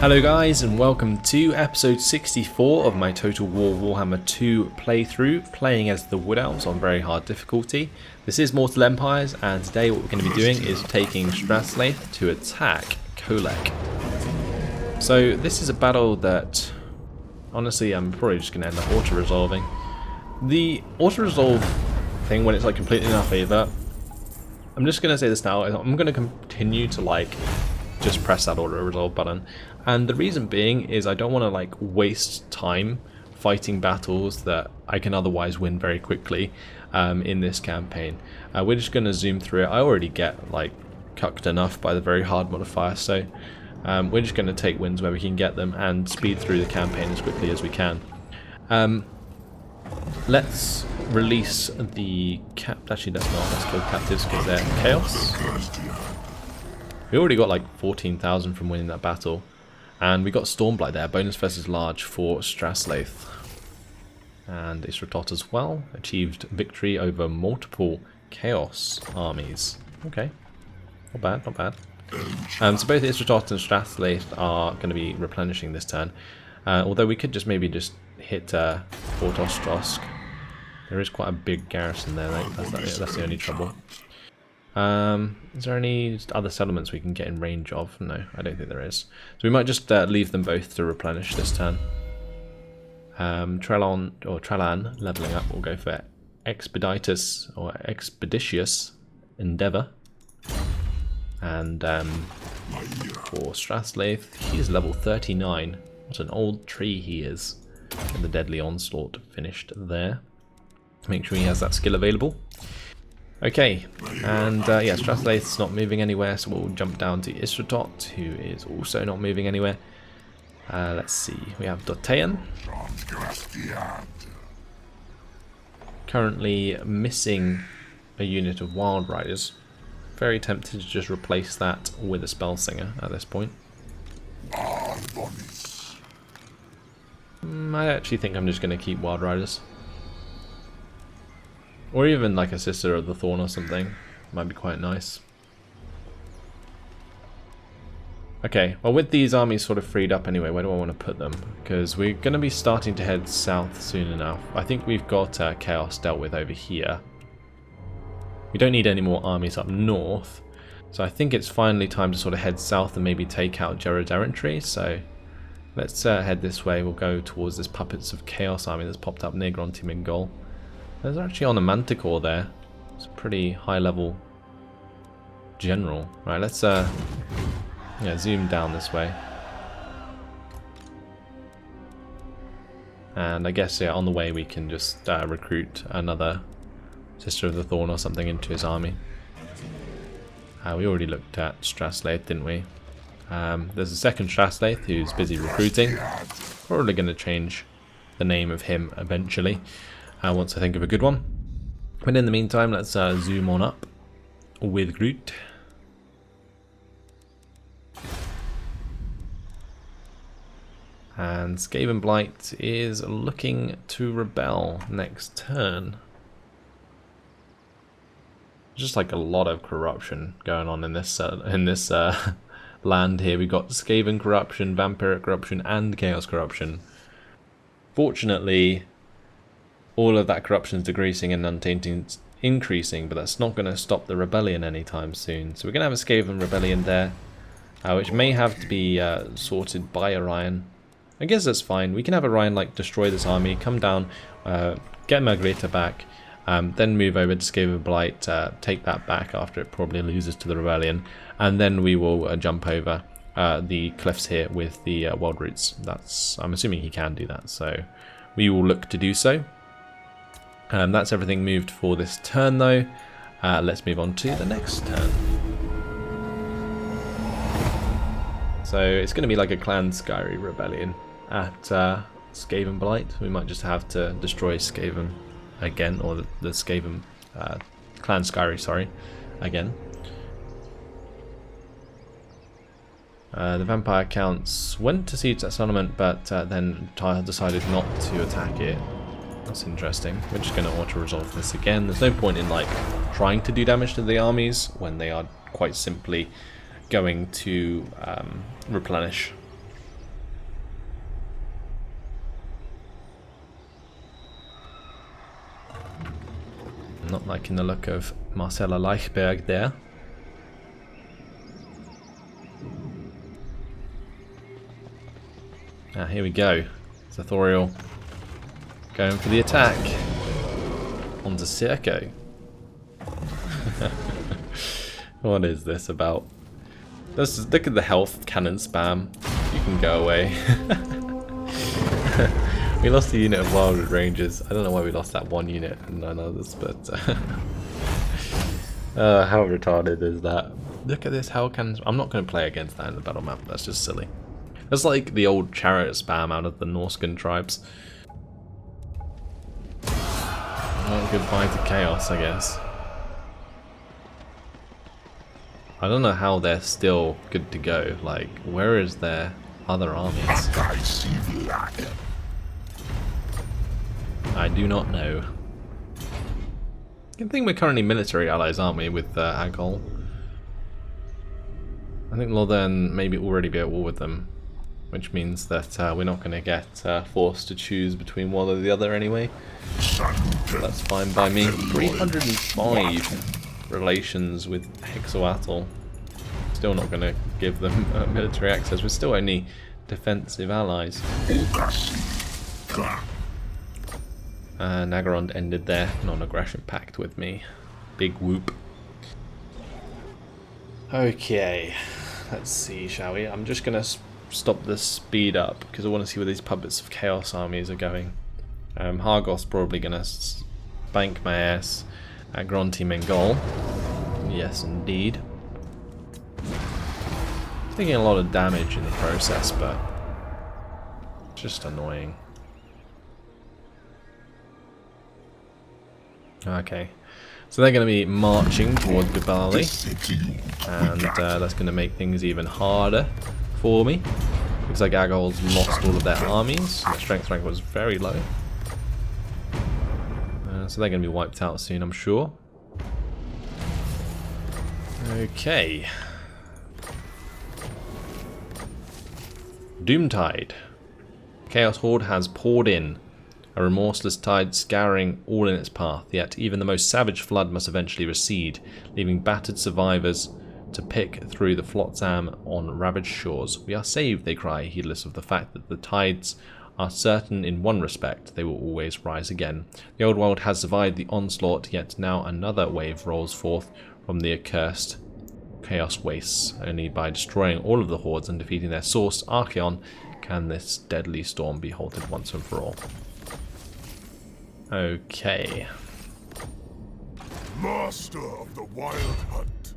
Hello guys, and welcome to episode 64 of my Total War Warhammer 2 playthrough, playing as the Wood Elves on very hard difficulty. This is Mortal Empires, and today what we're going to be doing is taking Straslaith to attack Kolek. So this is a battle that, honestly, I'm probably just going to end up auto-resolving. The auto-resolve thing, when it's like completely in our favour, I'm just going to say this now, I'm going to continue to just press that auto-resolve button. And the reason being is I don't want to waste time fighting battles that I can otherwise win very quickly in this campaign. We're just going to zoom through it. I already get cucked enough by the very hard modifier, so we're just going to take wins where we can get them and speed through the campaign as quickly as we can. Let's release the actually let's kill captives because they're chaos. We already got 14,000 from winning that battle. And we got Stormblight there, bonus versus large for Straslaith. And Isratot as well, achieved victory over multiple Chaos armies. Okay, not bad, not bad. So both Isratot and Straslaith are going to be replenishing this turn. Although we could maybe hit Fort Ostrosk. There is quite a big garrison there, that's the only trouble. Is there any other settlements we can get in range of? No, I don't think there is. So we might just leave them both to replenish this turn. Trelan leveling up. We'll go for Expeditious Endeavour. And for Straslaith, he's level 39. What an old tree he is. And the Deadly Onslaught finished there. Make sure he has that skill available. Okay, and yeah, Straslaith's not moving anywhere, so we'll jump down to Isratot, who is also not moving anywhere. Let's see, we have Dotean. Currently missing a unit of Wild Riders. Very tempted to just replace that with a Spellsinger at this point. I actually think I'm just going to keep Wild Riders. Or even a Sister of the Thorn or something. Might be quite nice. Okay, well with these armies sort of freed up anyway, where do I want to put them? Because we're going to be starting to head south soon enough. I think we've got Chaos dealt with over here. We don't need any more armies up north. So I think it's finally time to sort of head south and maybe take out Gerard's Errantry. So let's head this way. We'll go towards this Puppets of Chaos army that's popped up near Grontimingol. There's actually on a Manticore there. It's a pretty high level general. Right, let's zoom down this way. And I guess on the way we can just recruit another Sister of the Thorn or something into his army. We already looked at Straslaith, didn't we? There's a second Straslaith who's busy recruiting. Probably going to change the name of him eventually. Once I think of a good one. But in the meantime, let's zoom on up with Groot. And Skaven Blight is looking to rebel next turn. Just a lot of corruption going on in this land here. We've got Skaven corruption, Vampiric corruption, and Chaos corruption. Fortunately, all of that corruption is decreasing and Untainted increasing, but that's not going to stop the rebellion anytime soon. So we're going to have a Skaven rebellion there, which may have to be sorted by Orion. I guess that's fine. We can have Orion destroy this army, come down, get Margareta back, then move over to Skaven Blight, take that back after it probably loses to the rebellion, and then we will jump over the cliffs here with the Wild Roots. I'm assuming he can do that, so we will look to do so. That's everything moved for this turn though. Let's move on to the next turn. So it's going to be a Clan Skyrie rebellion at Skaven Blight. We might just have to destroy Skaven again, or the Skaven Clan Skyrie, sorry, again. The Vampire Counts went to siege that settlement, but then decided not to attack it. That's interesting. We're just going to auto-resolve this again. There's no point in trying to do damage to the armies when they are quite simply going to replenish. Not liking the look of Marcella Leichberg there. Ah, here we go. Zathoriel going for the attack. Onto Circo. What is this about? Let's just look at the health cannon spam. You can go away. We lost a unit of Wildwood Rangers. I don't know why we lost that one unit and none others, but how retarded is that? Look at this hell cannon. I'm not going to play against that in the battle map. That's just silly. That's like the old chariot spam out of the Norscan tribes. Well, goodbye to chaos, I guess. I don't know how they're still good to go. Like, where is their other armies? I do not know. I think we're currently military allies, aren't we, with Argwylon? I think we'll then maybe already be at war with them, which means that we're not going to get forced to choose between one or the other anyway. So that's fine by me. 305 relations with Hexoatl. Still not going to give them military access. We're still only defensive allies. Nagarond ended their non-aggression pact with me. Big whoop. Okay, let's see, shall we? I'm just going to stop the speed up because I want to see where these puppets of chaos armies are going. Hargoth's probably going to spank my ass at Gronti Mengol. Yes, indeed. Taking a lot of damage in the process, but just annoying. Okay, so they're going to be marching towards Gabali, and that's going to make things even harder for me. Looks like Agol's lost all of their armies. Their strength rank was very low. So they're going to be wiped out soon, I'm sure. Okay. Doomtide. Chaos Horde has poured in. A remorseless tide scouring all in its path, yet even the most savage flood must eventually recede, leaving battered survivors to pick through the flotsam on ravaged shores. We are saved, they cry, heedless of the fact that the tides are certain in one respect, they will always rise again. The old world has survived the onslaught, yet now another wave rolls forth from the accursed chaos wastes. Only by destroying all of the hordes and defeating their source, Archaon, can this deadly storm be halted once and for all. Okay. Master of the wild hunt.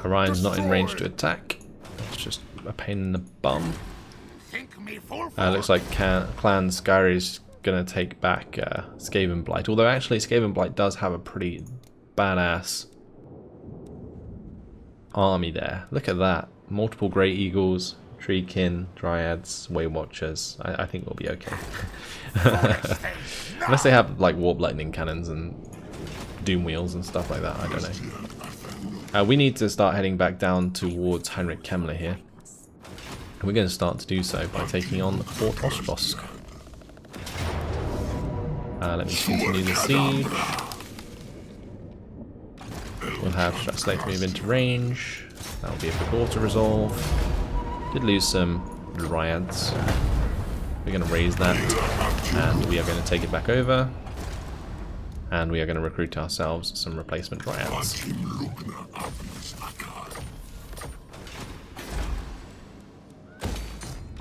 Orion's not in range to attack. It's just a pain in the bum. Looks like Clan Skyri's gonna take back Skaven Blight. Although actually Skaven Blight does have a pretty badass army there. Look at that. Multiple Grey Eagles, Treekin, Dryads, Way Watchers. I think we'll be okay. Unless they have like Warp Lightning Cannons and Doom Wheels and stuff like that, I don't know. We need to start heading back down towards Heinrich Kemmler here. And we're going to start to do so by taking on Fort Ostrosk. Let me continue the siege. We'll have Straslaith move into range. That'll be a quick auto resolve. Did lose some Dryads. We're going to raise that, and we are going to take it back over, and we are going to recruit ourselves some replacement Dryads.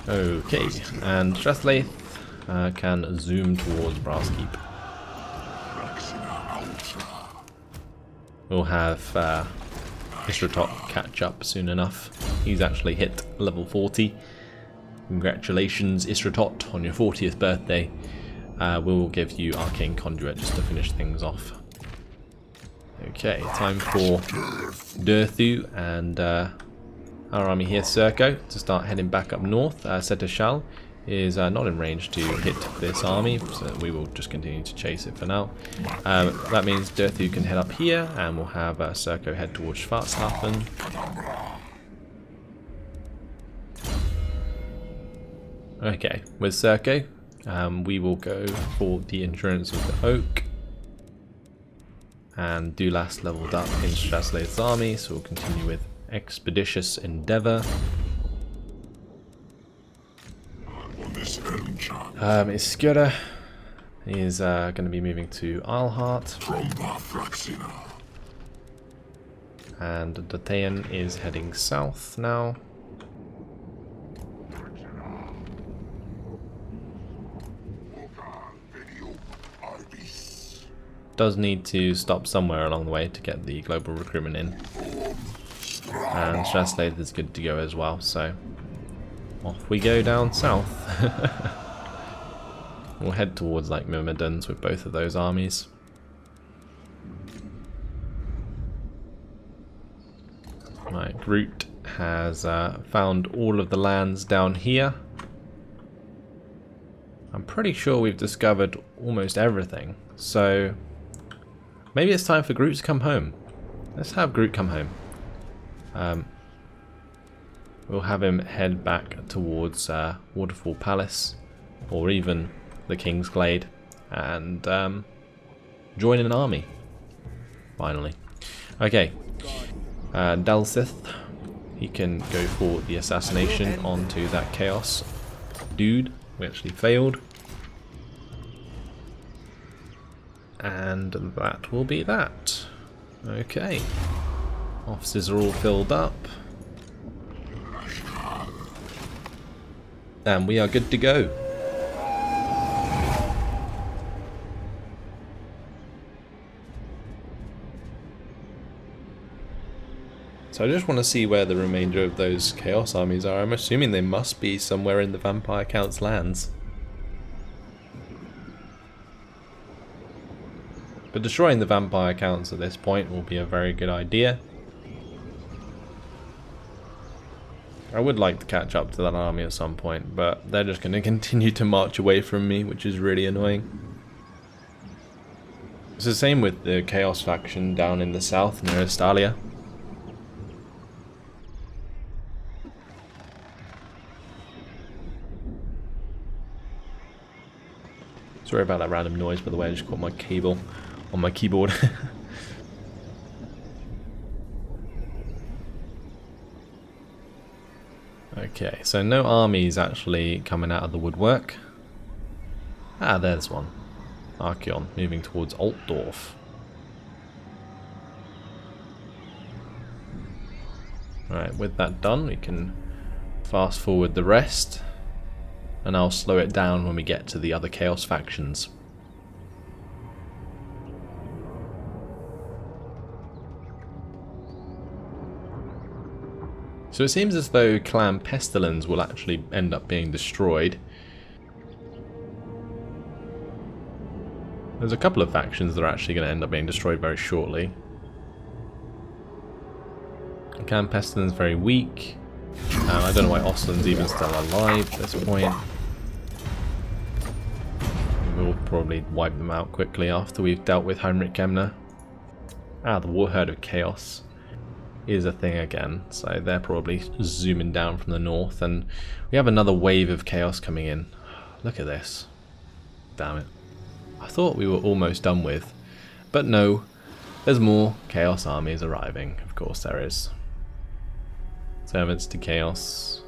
Okay, and Straslaith can zoom towards Brasskeep. We'll have Isratot catch up soon enough. He's actually hit level 40. Congratulations, Isratot, on your 40th birthday. We will give you Arcane Conduit just to finish things off. Okay, time for Durthu and our army here, Circo, to start heading back up north. Setashal is not in range to hit this army, so we will just continue to chase it for now. That means Durthu can head up here, and we'll have Circo head towards Schwarzhafen. Okay, with Circo, we will go for the endurance of the Oak. And Dulas leveled up in Straslade's army, so we'll continue with Expeditious Endeavour. Iskura is going to be moving to Alhart. And Datean is heading south now. Does need to stop somewhere along the way to get the global recruitment in. And Straslade is good to go as well, so off we go down south. We'll head towards like Myrmidons with both of those armies. Right, Groot has found all of the lands down here. I'm pretty sure we've discovered almost everything, so maybe it's time for Groot to come home. Let's have Groot come home. We'll have him head back towards Waterfall Palace, or even the King's Glade, and join an army, finally. Okay, Dalsith, he can go for the assassination onto that Chaos dude. We actually failed. And that will be that. Okay. Offices are all filled up. And we are good to go. So I just want to see where the remainder of those Chaos armies are. I'm assuming they must be somewhere in the Vampire Count's lands. But destroying the Vampire Counts at this point will be a very good idea. I would like to catch up to that army at some point, but they're just going to continue to march away from me, which is really annoying. It's the same with the Chaos faction down in the south near Estalia. Sorry about that random noise, by the way, I just caught my cable on my keyboard. Okay, so no armies actually coming out of the woodwork. Ah, there's one. Argwylon moving towards Altdorf. Right, with that done, we can fast forward the rest, and I'll slow it down when we get to the other Chaos factions. So it seems as though Clan Pestilence will actually end up being destroyed. There's a couple of factions that are actually going to end up being destroyed very shortly. Clan Pestilence is very weak. I don't know why Ostland's even still alive at this point. We'll probably wipe them out quickly after we've dealt with Heinrich Kemner. Ah, the Warherd of Chaos is a thing again, so they're probably zooming down from the north, and we have another wave of Chaos coming in. Look at this. Damn it. I thought we were almost done with, but no, there's more Chaos armies arriving. Of course there is. Servants to Chaos.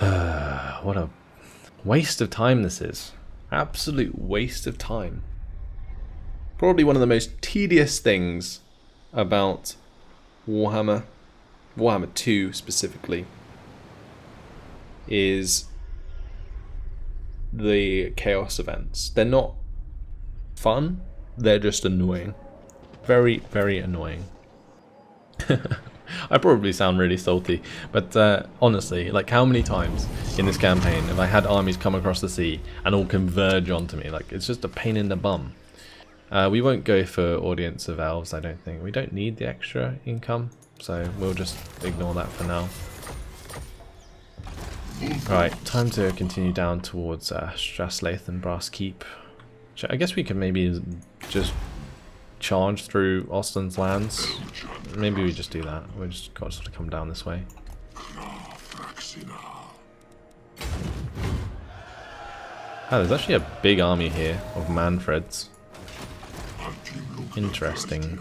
What a waste of time this is. Absolute waste of time. Probably one of the most tedious things about Warhammer 2 specifically, is the Chaos events. They're not fun, they're just annoying. Very, very annoying. I probably sound really salty, but honestly, like, how many times in this campaign have I had armies come across the sea and all converge onto me? Like, it's just a pain in the bum. We won't go for Audience of Elves, I don't think. We don't need the extra income, so we'll just ignore that for now. Right, time to continue down towards Straslaith and Brass Keep. I guess we could maybe just charge through Ostland's lands. Maybe we just do that. We've just got to come down this way. Ah, there's actually a big army here of Manfreds. Interesting.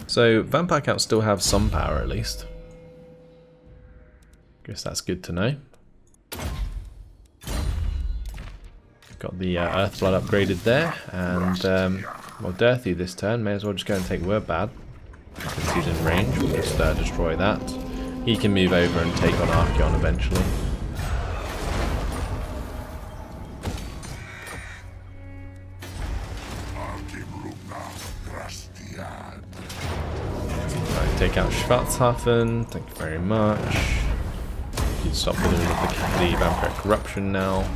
So, Vampire Cats still have some power at least. Guess that's good to know. Got the Earthblood upgraded there, and well, Durthu this turn, may as well just go and take Word Bad. Since he's in range, we'll just destroy that. He can move over and take on Argwylon eventually. Right, take out Schwarzhafen, thank you very much. You can stop with all of the Vampire Corruption now.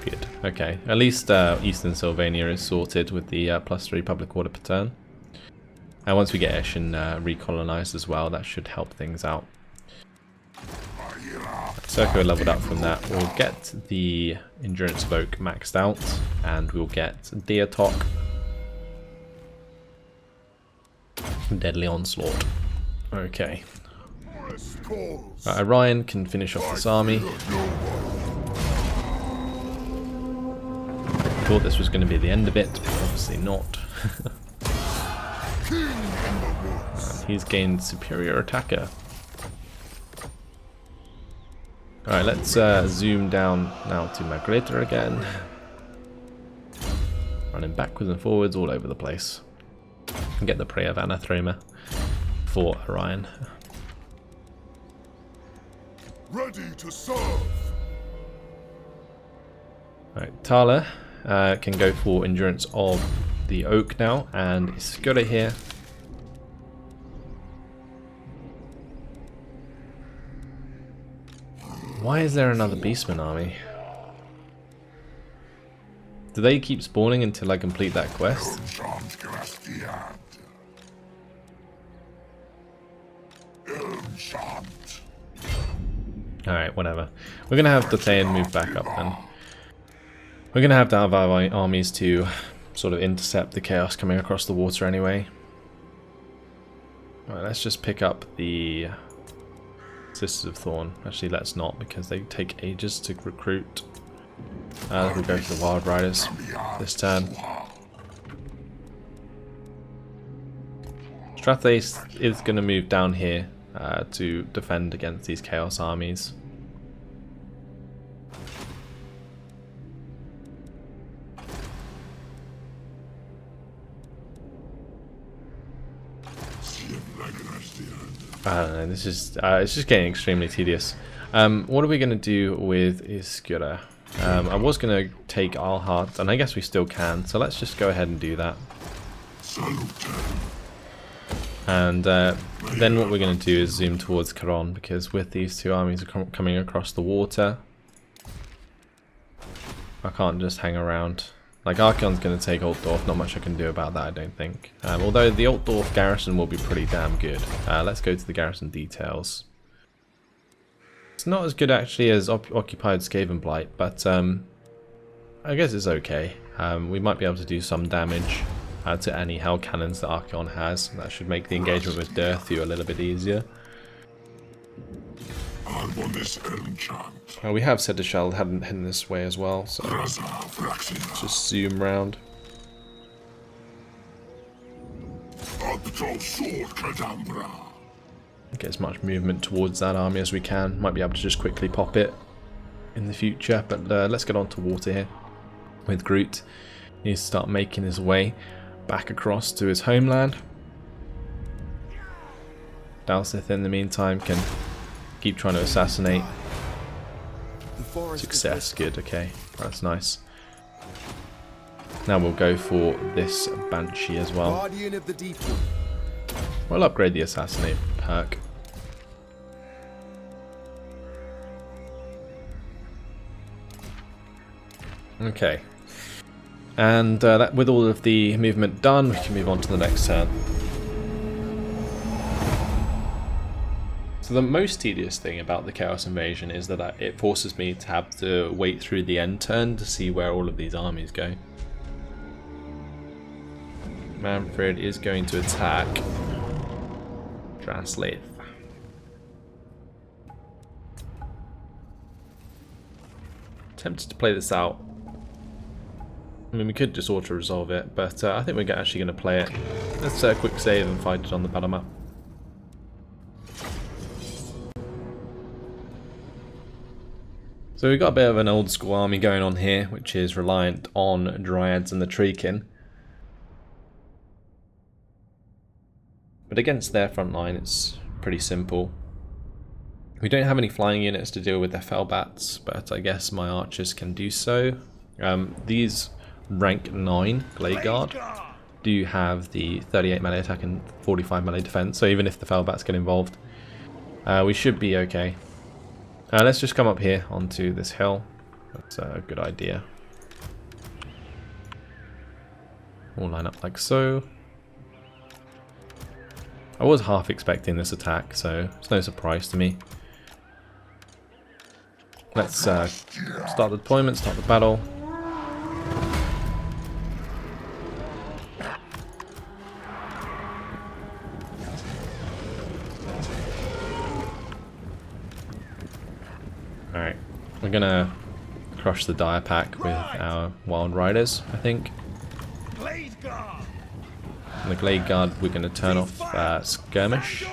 Good. Okay. At least Eastern Sylvania is sorted with the +3 public order per turn. And once we get Eschen recolonized as well, that should help things out. Serco leveled up from that. We'll get the Endurance of Oak maxed out, and we'll get Deatok. Deadly Onslaught. Okay. Orion can finish off this army. Thought this was going to be the end of it, but obviously not. And he's gained Superior Attacker. Alright, let's zoom down now to Margreta again. Running backwards and forwards all over the place. And get the Prey of Anathema for Orion. Ready to serve. Alright, Thala can go for Endurance of the Oak now, and Skura here. Why is there another Beastman army? Do they keep spawning until I complete that quest? Alright, whatever. We're going to have Dothaeon move back up then. We're going to have our armies to sort of intercept the chaos coming across the water anyway. Alright, let's just pick up the Sisters of Thorn. Actually, let's not, because they take ages to recruit. We'll go for the Wild Riders this turn. Strathace is going to move down here to defend against these Chaos armies. I don't know, this is it's just getting extremely tedious. What are we going to do with Iskura? I was going to take Alhart, and I guess we still can, so let's just go ahead and do that. And then what we're going to do is zoom towards Caron, because with these two armies coming across the water, I can't just hang around. Like, Archeon's going to take Altdorf, not much I can do about that, I don't think. Although the Altdorf garrison will be pretty damn good. Let's go to the garrison details. It's not as good actually as Occupied Skavenblight, but I guess it's okay. We might be able to do some damage to any hell cannons that Archeon has. That should make the engagement with Durthu a little bit easier. We have Seneschal heading this way as well, so let's just zoom round. Get as much movement towards that army as we can. Might be able to just quickly pop it in the future, but let's get on to water here with Groot. He needs to start making his way back across to his homeland. Dalsith in the meantime can keep trying to assassinate. Success, good, okay, that's nice. Now we'll go for this Banshee as well. We'll upgrade the Assassinate perk. Okay. And that, with all of the movement done, we can move on to the next turn. So the most tedious thing about the Chaos Invasion is that it forces me to have to wait through the end turn to see where all of these armies go. Manfred is going to attack Draslith. tempted to play this out. I mean, we could just auto-resolve it, but I think we're actually going to play it. Let's quick save and fight it on the battle map. So we've got a bit of an old school army going on here, which is reliant on Dryads and the Treekin. But against their front line, it's pretty simple. We don't have any flying units to deal with their Felbats, but I guess my archers can do so. These rank 9 Glade Guard do have the 38 melee attack and 45 melee defense, so even if the Felbats get involved, we should be okay. Let's just come up here onto this hill. That's a good idea. We'll line up like so. I was half expecting this attack, so it's no surprise to me. Let's start the deployment, start the battle. Alright, we're gonna crush the Dire Pack with our Wild Riders, I think. And the Glade Guard, we're gonna turn off Skirmish.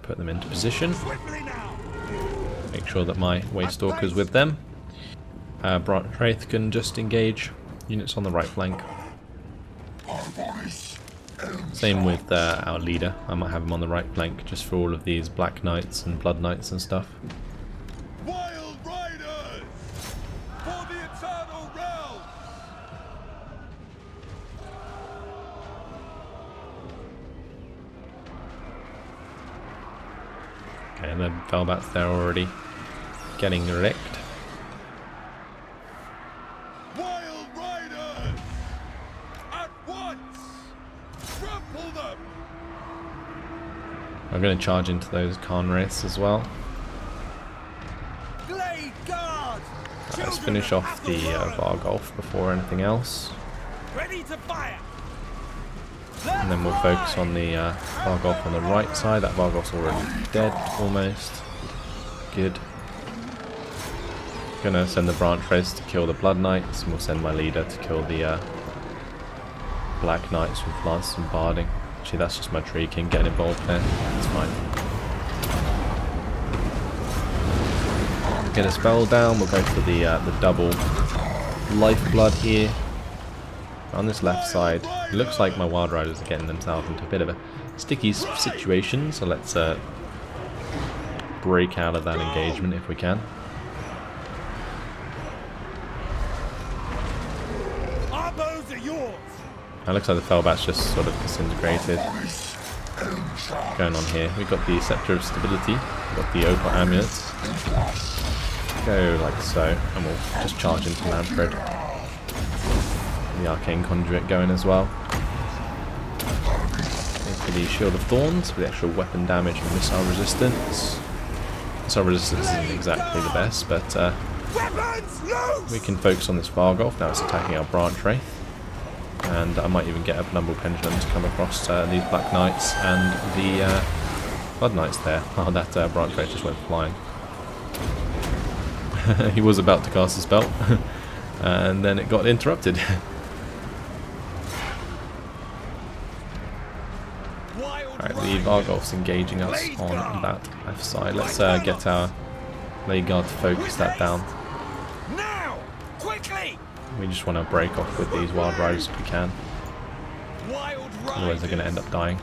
Put them into position. Make sure that my Waystalker's with them. Branch Wraith can just engage units on the right flank. Same with our leader. I might have him on the right flank just for all of these Black Knights and Blood Knights and stuff. Wild Riders for the eternal realm. Okay, and the Felbats there already getting wrecked. Wild Riders at once. Trample them. I'm going to charge into those Khan Wraiths as well. Glade Guard. Let's finish off the Vargolf before anything else. Ready to fire. And then we'll focus on the Vargolf on the right side. That Vargolf's already dead, almost. Good. Gonna send the Branch Wraiths to kill the Blood Knights, and we'll send my leader to kill the Black Knights with Lance and Barding. Actually, that's just my Tree King getting involved there. That's fine. Get a spell down. We'll go for the double Lifeblood here. On this left side, it looks like my Wild Riders are getting themselves into a bit of a sticky situation, so let's break out of that engagement if we can. Our bows are yours. It looks like the Felbat's just sort of disintegrated. Going on here, we've got the Scepter of Stability, we've got the Opal Amulet. Go like so, and we'll just charge into Manfred. The Arcane Conduit going as well. For the Shield of Thorns, with the actual weapon damage and missile resistance. Missile resistance isn't exactly the best, but we can focus on this Vargolf. Now it's attacking our Branch Wraith. And I might even get a Numble Pendulum to come across these Black Knights and the Blood Knights there. Oh, that Branch Wraith just went flying. He was about to cast a spell, and then it got interrupted. Alright, the Vargolf's engaging us on that left side. Let's get our Blade Guard to focus that down. Now, quickly. We just want to break off with these Wild Riders if we can. Otherwise they're going to end up dying.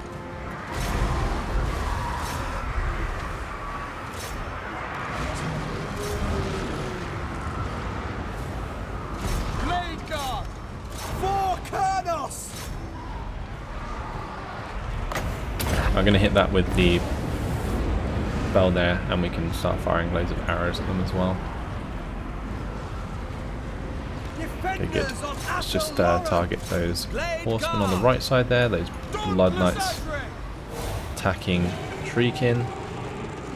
Blade Guard for Kurnos. I'm going to hit that with the bell there, and we can start firing loads of arrows at them as well. Okay, good. Let's just target those horsemen on the right side there, those Blood Knights attacking Treekin.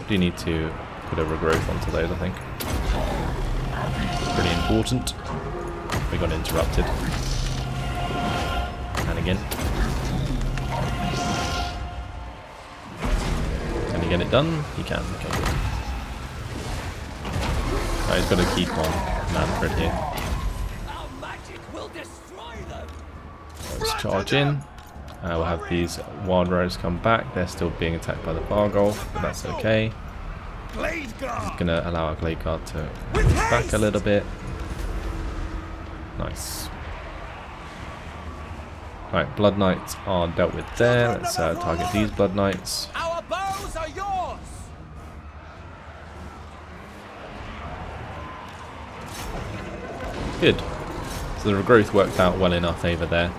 Do need to put a regrowth onto those, I think. Pretty important. We got interrupted. And again. Can you get it done? You can. Okay, good. Right, he's got to keep on Manfred here. Our magic will destroy them. Let's charge in. We'll have these wild riders come back. They're still being attacked by the Vargolf, but that's okay. Blade guard. He's going to allow our Glade Guard to With move back haste. a little bit. Nice. Right, Blood Knights are dealt with there. Let's target these Blood Knights. Our bows are yours. Good. So the regrowth worked out well in our favour there.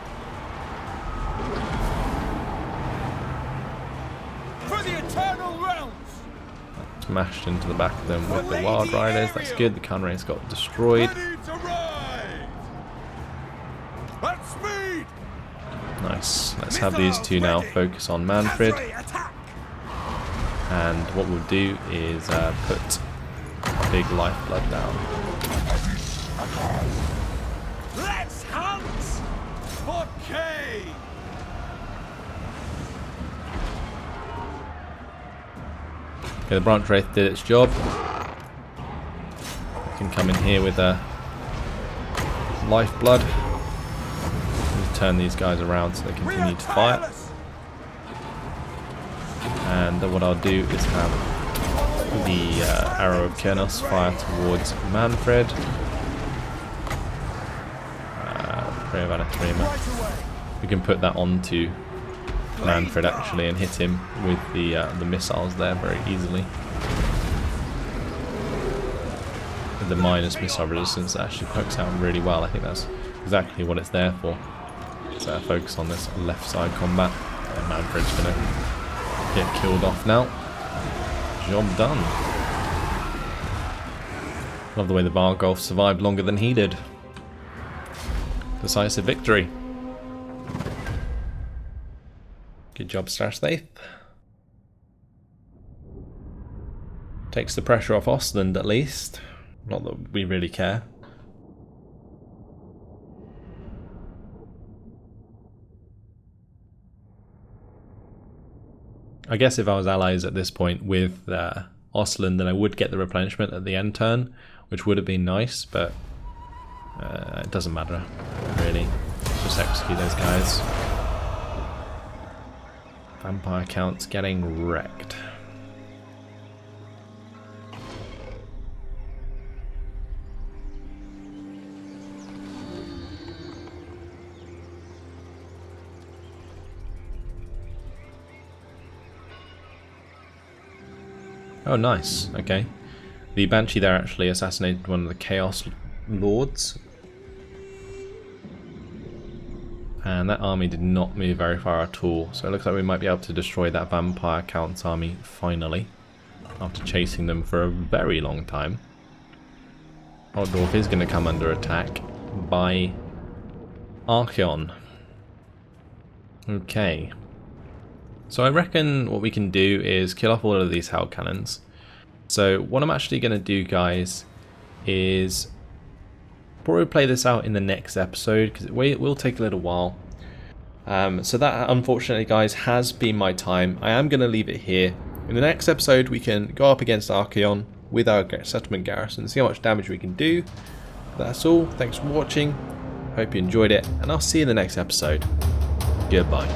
For the eternal realms. Smashed into the back of them with the Wild Riders. That's good. The Canrays got destroyed. Ready to ride. At speed. Nice. Let's have these two now focus on Manfred. Attack. And what we'll do is put a big lifeblood down. Let's hunt for K. Okay, the Branch Wraith did its job. We can come in here with a lifeblood. And turn these guys around so they continue to fight. And what I'll do is have the Arrow of Kernos fire towards Manfred. We can put that onto Manfred actually and hit him with the missiles there very easily. With the minus missile resistance, that actually works out really well. I think that's exactly what it's there for. So focus on this left side combat. And Manfred's going to get killed off now. Job done. Love the way the Vargolf survived longer than he did. Decisive victory. Good job, Strathsafe. Takes the pressure off Ostland at least. Not that we really care. I guess if I was allies at this point with Ostland, then I would get the replenishment at the end turn, which would have been nice, but it doesn't matter, really. Just execute those guys. Vampire count's getting wrecked. Oh, nice. Okay. The Banshee there actually assassinated one of the Chaos Lords. And that army did not move very far at all. So it looks like we might be able to destroy that Vampire Count's army finally. After chasing them for a very long time. Altdorf is going to come under attack by Argwylon. Okay. So I reckon what we can do is kill off all of these Hell Cannons. So what I'm actually going to do, guys, is probably play this out in the next episode because it will take a little while. So that, unfortunately, guys, has been my time. I am going to leave it here. In the next episode, we can go up against Argwylon with our settlement garrison, see how much damage we can do. But that's all. Thanks for watching. Hope you enjoyed it, and I'll see you in the next episode. Goodbye.